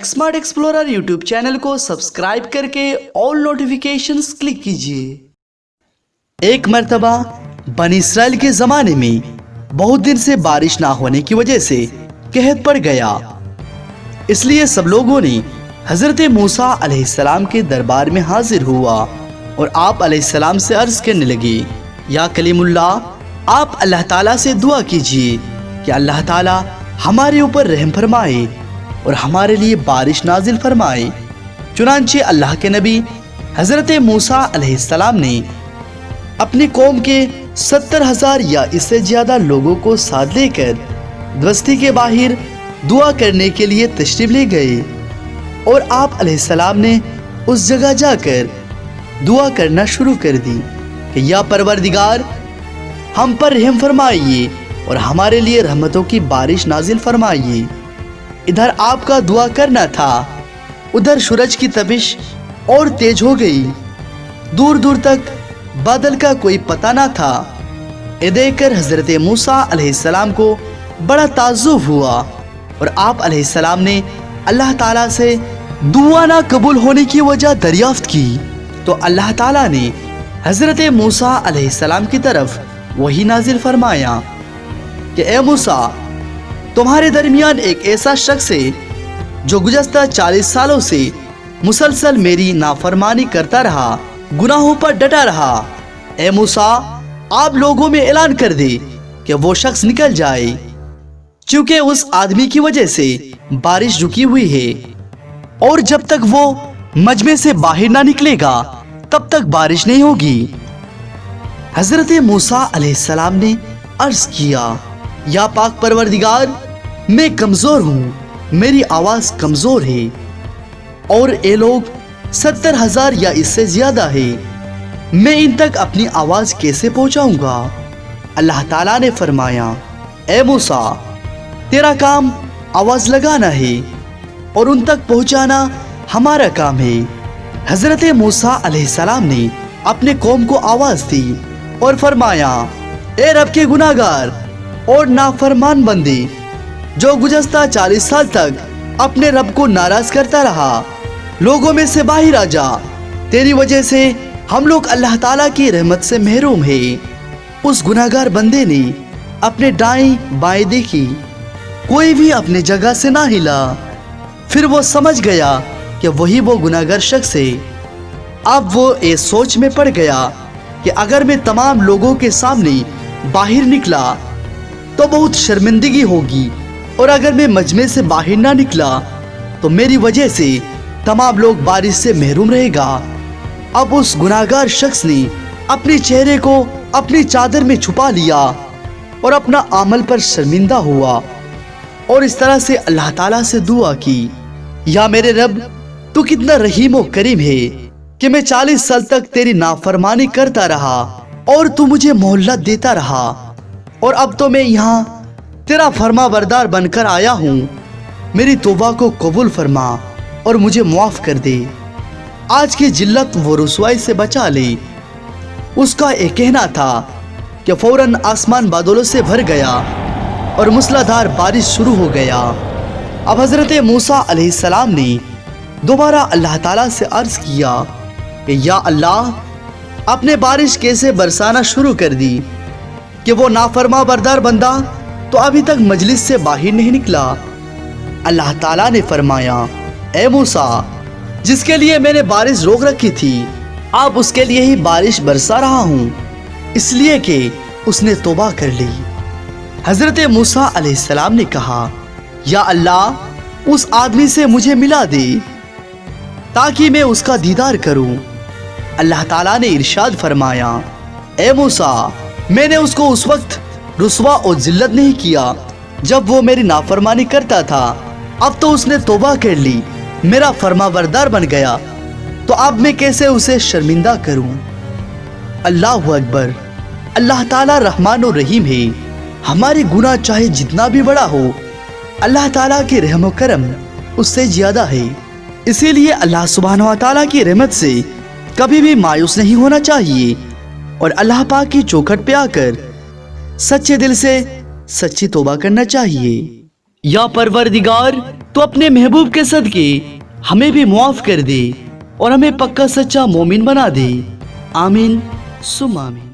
एक्समार्ट explorer YouTube channel को subscribe करके all notifications click कीजिए। एक मर्तबा बनी इसराइल के ज़माने में बहुत दिन से बारिश ना होने की वजह से कहत पड़ गया। इसलिए सब लोगों ने हज़रत मूसा अलैहिस्सलाम के दरबार में हाजिर हुआ और आप अलैहिस्सलाम से अर्ज करने लगे, या कलीमुल्लाह, आप अल्लाह ताला से दुआ कीजिए कि अल्लाह ताला हमारे ऊपर रहम फरमाए और हमारे लिए बारिश नाजिल फरमाए। चुनांचे अल्लाह के नबी हज़रत मूसा अलैहिस्सलाम ने अपनी कौम के 70,000 या इससे ज़्यादा लोगों को साथ लेकर बस्ती के बाहर दुआ करने के लिए तशरीफ ले गए और आप अलैहिस्सलाम ने उस जगह जाकर दुआ करना शुरू कर दी कि या परवरदिगार, हम पर रहम फरमाइए और हमारे लिए रहमतों की बारिश नाजिल फरमाइए। इधर आपका दुआ करना था, उधर सूरज की तपिश और तेज हो गई। दूर दूर तक बादल का कोई पता ना था। ये देखकर हज़रत मूसा अलैहिस्सलाम को बड़ा ताज्जुब हुआ और आप अलैहिस्सलाम ने अल्लाह ताला से दुआ ना कबूल होने की वजह दरियाफ्त की। तो अल्लाह ताला ने हज़रत मूसा अलैहिस्सलाम की तरफ वही नाजिल फरमाया कि ए मूसा, तुम्हारे दरमियान एक ऐसा शख्स है जो गुज़श्ता 40 सालों से मुसलसल मेरी नाफरमानी करता रहा, गुनाहों पर डटा रहा। ए मूसा, आप लोगों में ऐलान कर दे कि वो शख्स निकल जाए, क्योंकि उस आदमी की वजह से बारिश रुकी हुई है और जब तक वो मजमे से बाहर ना निकलेगा तब तक बारिश नहीं होगी। हज़रत मूसा अलैहिस्सलाम ने अर्ज किया, या पाक परवरदिगार, मैं कमज़ोर हूँ, मेरी आवाज़ कमज़ोर है और ये लोग 70,000 या इससे ज़्यादा है, मैं इन तक अपनी आवाज़ कैसे पहुँचाऊँगा। अल्लाह ताला ने फरमाया, ए मूसा, तेरा काम आवाज़ लगाना है और उन तक पहुँचाना हमारा काम है। हज़रत मूसा अलैहिस्सलाम ने अपने कौम को आवाज़ दी और फरमाया, ए रब के गुनाहगार और नाफरमान बंदे, जो गुज़श्ता 40 साल तक अपने रब को नाराज करता रहा, लोगों में से बाहर आ जा। तेरी वजह से हम लोग अल्लाह ताला की रहमत से महरूम है। उस गुनाहगार बंदे ने अपने दाएं बाएं देखी, कोई भी अपने जगह से ना हिला। फिर वो समझ गया कि वही वो गुनाहगार शख्स है। अब वो इस सोच में पड़ गया कि अगर मैं तमाम लोगों के सामने बाहर निकला तो बहुत शर्मिंदगी होगी, और अगर मैं मजमे से बाहर ना निकला तो मेरी वजह से तमाम लोग बारिश से महरूम रहेगा। अब उस गुनाहगार शख्स ने अपने चेहरे को अपनी चादर में छुपा लिया और अपना अमल पर शर्मिंदा हुआ और इस तरह से अल्लाह ताला से दुआ की, या मेरे रब, तू कितना रहीम और करीम है कि मैं 40 साल तक तेरी नाफरमानी करता रहा और तू मुझे मोहल्लत देता रहा, और अब तो मैं यहाँ तेरा फरमा बरदार बनकर आया हूँ। मेरी तौबा को कबूल फरमा और मुझे मुआफ़ कर दे। आज की जिल्लत व रुसवाई से बचा ले। उसका एक कहना था कि फौरन आसमान बादलों से भर गया और मूसलाधार बारिश शुरू हो गया। अब हज़रत मूसा अलैहिस्सलाम ने दोबारा अल्लाह ताला से अर्ज़ किया कि या अल्लाह, अपने बारिश कैसे बरसाना शुरू कर दी कि वो नाफरमा बरदार बंदा तो अभी तक मजलिस से बाहर नहीं निकला। अल्लाह ताला ने फरमाया, ए मूसा, जिसके लिए मैंने बारिश रोक रखी थी, अब उसके लिए ही बारिश बरसा रहा हूँ, इसलिए कि उसने तौबा कर ली। हज़रत मूसा अलैहिस्सलाम ने कहा, या अल्लाह, उस आदमी से मुझे मिला दे ताकि मैं उसका दीदार करूं। अल्लाह ताला ने इरशाद फरमाया, ए मूसा, मैंने उसको उस वक्त रुसवा और जिल्लत नहीं किया जब वो मेरी नाफरमानी करता था। अब तो उसने तौबा कर ली, मेरा फरमाबरदार बन गया, तो अब मैं कैसे उसे शर्मिंदा करूं। अल्लाह अकबर। अल्लाह ताला रहमान और रहीम है। हमारे गुनाह चाहे जितना भी बड़ा हो, अल्लाह ताला के रहम और करम उससे ज़्यादा है। इसीलिए अल्लाह सुब्हानहू व तआला की रहमत से कभी भी मायूस नहीं होना चाहिए और अल्लाह पाक की चौखट पे आकर सच्चे दिल से सच्ची तौबा करना चाहिए। या परवरदिगार, तो अपने महबूब के सदके हमें भी मुआफ कर दे और हमें पक्का सच्चा मोमिन बना दे। आमीन सुम आमीन।